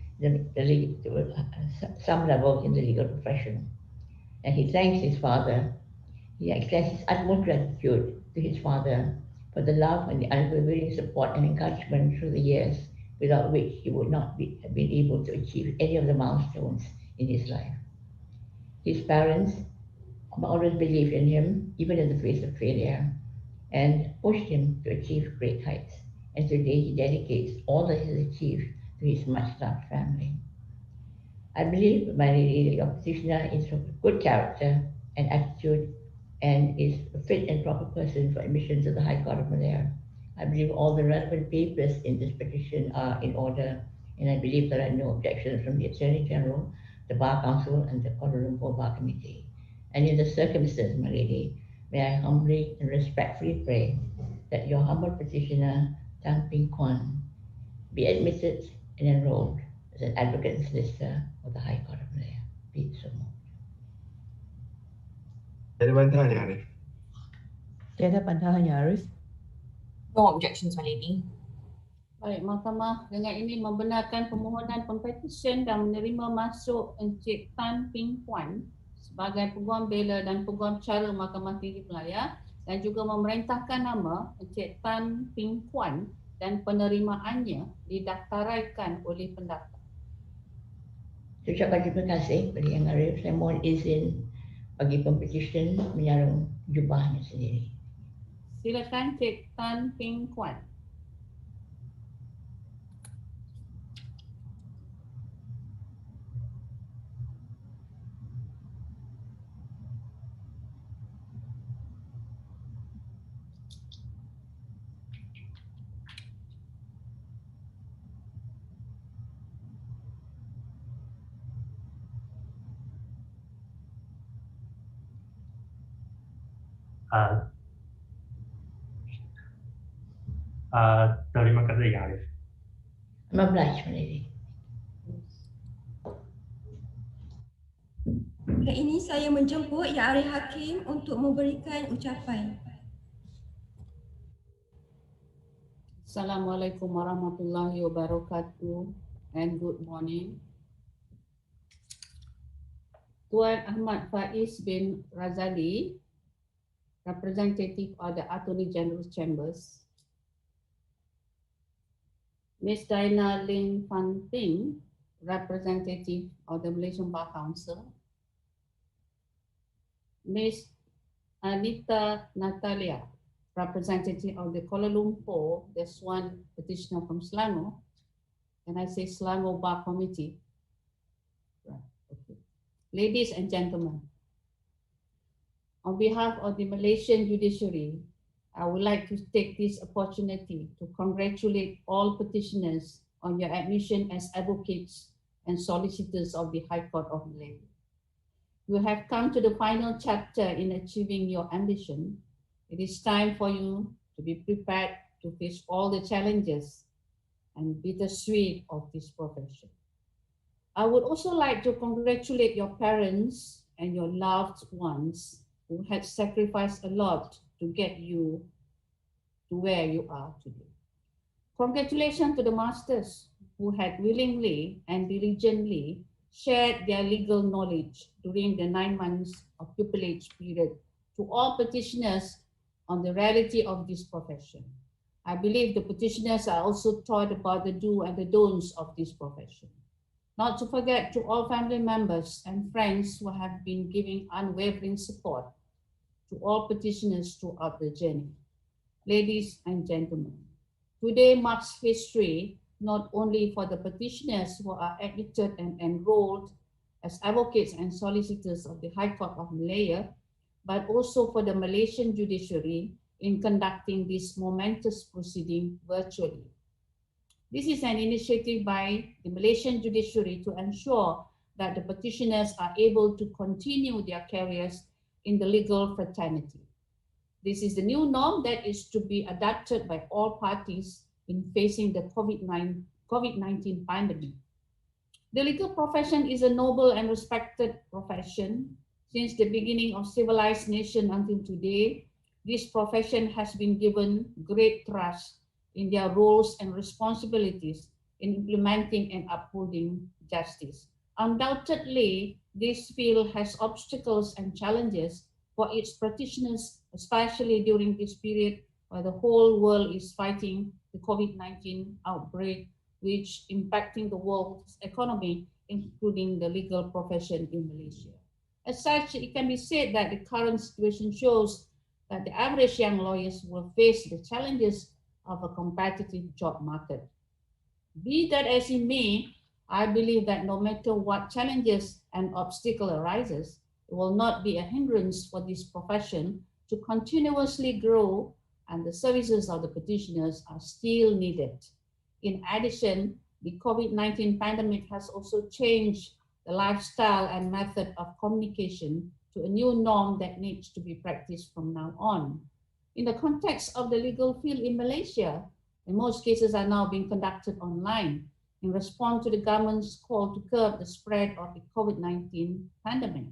some level in the legal profession. And he thanks his father. He extends his utmost gratitude to his father for the love and the unwavering support and encouragement through the years, without which he would not have been able to achieve any of the milestones in his life. His parents always believed in him, even in the face of failure, and pushed him to achieve great heights. And today he dedicates all that he has achieved to his much-loved family. I believe, my lady, your petitioner is of good character and attitude and is a fit and proper person for admission to the High Court of Malaya. I believe all the relevant papers in this petition are in order, and I believe there are no objections from the Attorney General, the Bar Council, and the Kuala Lumpur Bar Committee. And in the circumstances, my lady, may I humbly and respectfully pray that your humble petitioner, Tan Ping Kwan, be admitted and enrolled as an advocate and solicitor of the High Court of Malaya. Be it so moved. Ada bantahan ya, Arif? Tiada bantahan ya, Arif? No objections, my lady. Baik, Mahkamah dengan ini membenarkan permohonan Pempetisyen dan menerima masuk Encik Tan Ping Kwan sebagai Peguam Bela dan Peguam Cara Mahkamah Tinggi Kuala dan juga memerintahkan nama Encik Tan Ping Kwan dan penerimaannya didaftaraikan oleh pendaftar. Saya ucapkan terima kasih kepada Yang Arif. Saya mohon izin bagi Pempetisyen menyarung jubahnya sendiri. Silakan Encik Tan Ping Kwan. Terima kasih, Yang Arif. I'm obliged, my lady. Kali ini saya menjemput Yahya Hakim untuk memberikan ucapan. Assalamualaikum warahmatullahi wabarakatuh and good morning. Tuan Ahmad Faiz bin Razali, representative of the Attorney General's Chambers. Ms. Diana Ling Fan Ting, representative of the Malaysian Bar Council. Ms. Anita Natalia, representative of the Kuala Lumpur, there's one petitioner from Selangor, and I say Selangor Bar Committee. Right. Okay. Ladies and gentlemen, on behalf of the Malaysian judiciary, I would like to take this opportunity to congratulate all petitioners on your admission as advocates and solicitors of the High Court of Malaya. You have come to the final chapter in achieving your ambition. It is time for you to be prepared to face all the challenges and bittersweet of this profession. I would also like to congratulate your parents and your loved ones who had sacrificed a lot to get you to where you are today. Congratulations to the masters who had willingly and diligently shared their legal knowledge during the 9 months of pupillage period to all petitioners on the reality of this profession. I believe the petitioners are also taught about the do and the don'ts of this profession. Not to forget to all family members and friends who have been giving unwavering support to all petitioners throughout the journey. Ladies and gentlemen, today marks history not only for the petitioners who are admitted and enrolled as advocates and solicitors of the High Court of Malaya, but also for the Malaysian judiciary in conducting this momentous proceeding virtually. This is an initiative by the Malaysian judiciary to ensure that the petitioners are able to continue their careers in the legal fraternity. This is the new norm that is to be adopted by all parties in facing the COVID-19 pandemic. The legal profession is a noble and respected profession. Since the beginning of civilized nation until today, this profession has been given great trust in their roles and responsibilities in implementing and upholding justice. Undoubtedly, this field has obstacles and challenges for its practitioners, especially during this period where the whole world is fighting the COVID-19 outbreak, which impacting the world's economy, including the legal profession in Malaysia. As such, it can be said that the current situation shows that the average young lawyers will face the challenges of a competitive job market. Be that as it may, I believe that no matter what challenges and obstacle arises, it will not be a hindrance for this profession to continuously grow, and the services of the petitioners are still needed. In addition, the COVID-19 pandemic has also changed the lifestyle and method of communication to a new norm that needs to be practiced from now on. In the context of the legal field in Malaysia, in most cases are now being conducted online in response to the government's call to curb the spread of the COVID-19 pandemic.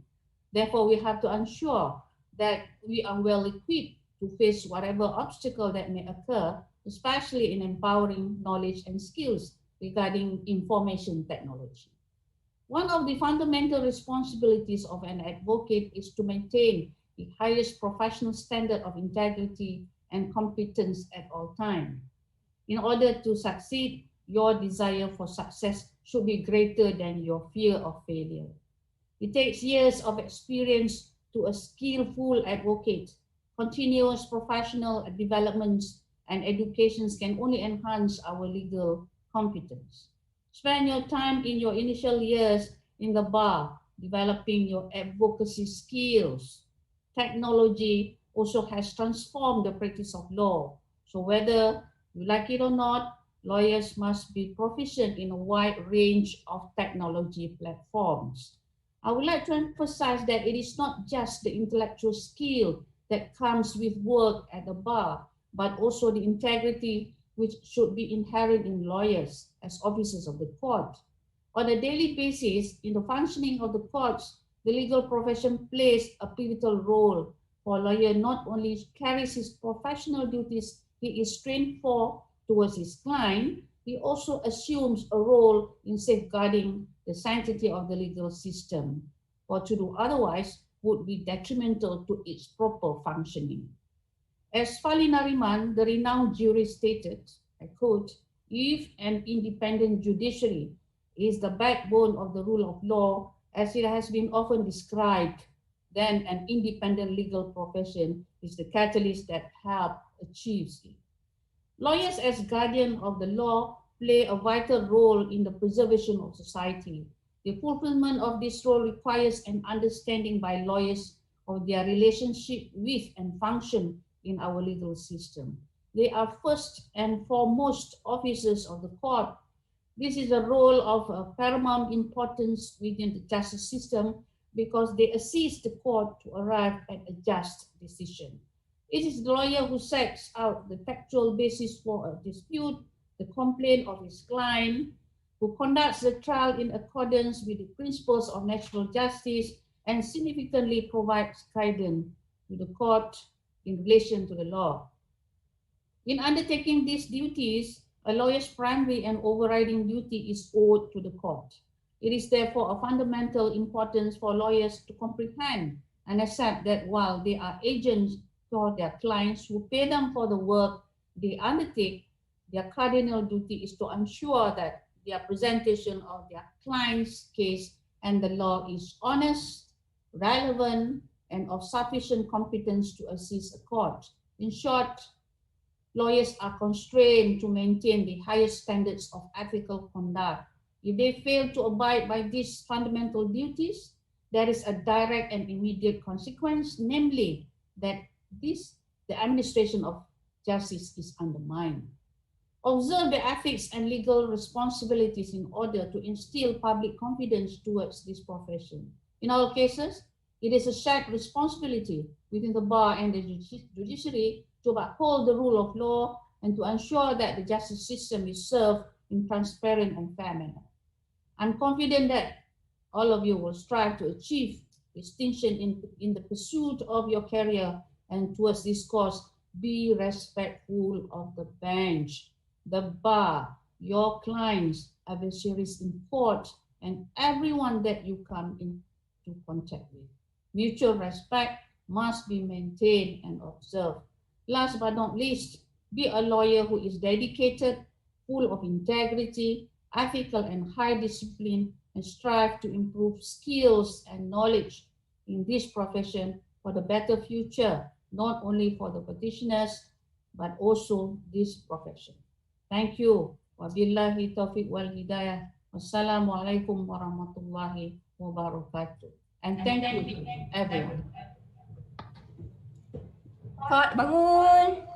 Therefore, we have to ensure that we are well equipped to face whatever obstacle that may occur, especially in empowering knowledge and skills regarding information technology. One of the fundamental responsibilities of an advocate is to maintain the highest professional standard of integrity and competence at all times. In order to succeed, your desire for success should be greater than your fear of failure. It takes years of experience to a skillful advocate. Continuous professional developments and educations can only enhance our legal competence. Spend your time in your initial years in the bar, developing your advocacy skills. Technology also has transformed the practice of law. So whether you like it or not, lawyers must be proficient in a wide range of technology platforms. I would like to emphasize that it is not just the intellectual skill that comes with work at the bar, but also the integrity which should be inherent in lawyers as officers of the court. On a daily basis, in the functioning of the courts, the legal profession plays a pivotal role. For a lawyer not only carries his professional duties he is trained for towards his client, he also assumes a role in safeguarding the sanctity of the legal system, or to do otherwise would be detrimental to its proper functioning. As Fali Nariman, the renowned jurist, stated, I quote, "If an independent judiciary is the backbone of the rule of law, as it has been often described, then an independent legal profession is the catalyst that helps achieve it." Lawyers, as guardian of the law, play a vital role in the preservation of society. The fulfillment of this role requires an understanding by lawyers of their relationship with and function in our legal system. They are first and foremost officers of the court. This is a role of paramount importance within the justice system because they assist the court to arrive at a just decision. It is the lawyer who sets out the factual basis for a dispute, the complaint of his client, who conducts the trial in accordance with the principles of natural justice and significantly provides guidance to the court in relation to the law. In undertaking these duties, a lawyer's primary and overriding duty is owed to the court. It is therefore of fundamental importance for lawyers to comprehend and accept that while they are agents for their clients who pay them for the work they undertake, their cardinal duty is to ensure that their presentation of their client's case and the law is honest, relevant, and of sufficient competence to assist a court. In short, lawyers are constrained to maintain the highest standards of ethical conduct. If they fail to abide by these fundamental duties, there is a direct and immediate consequence, namely that the administration of justice is undermined. Observe the ethics and legal responsibilities in order to instill public confidence towards this profession. In all cases, it is a shared responsibility within the bar and the judiciary to uphold the rule of law and to ensure that the justice system is served in transparent and fair manner. I'm confident that all of you will strive to achieve distinction in the pursuit of your career And towards this cause, be respectful of the bench, the bar, your clients, adversaries in court, and everyone that you come into contact with. Mutual respect must be maintained and observed. Last but not least, be a lawyer who is dedicated, full of integrity, ethical and high discipline, and strive to improve skills and knowledge in this profession for the better future, not only for the petitioners, but also this profession. Thank you. Wabillahi taufiq wal hidayah. Wassalamualaikum warahmatullahi wabarakatuh. And thank you everyone. Kak, bangun.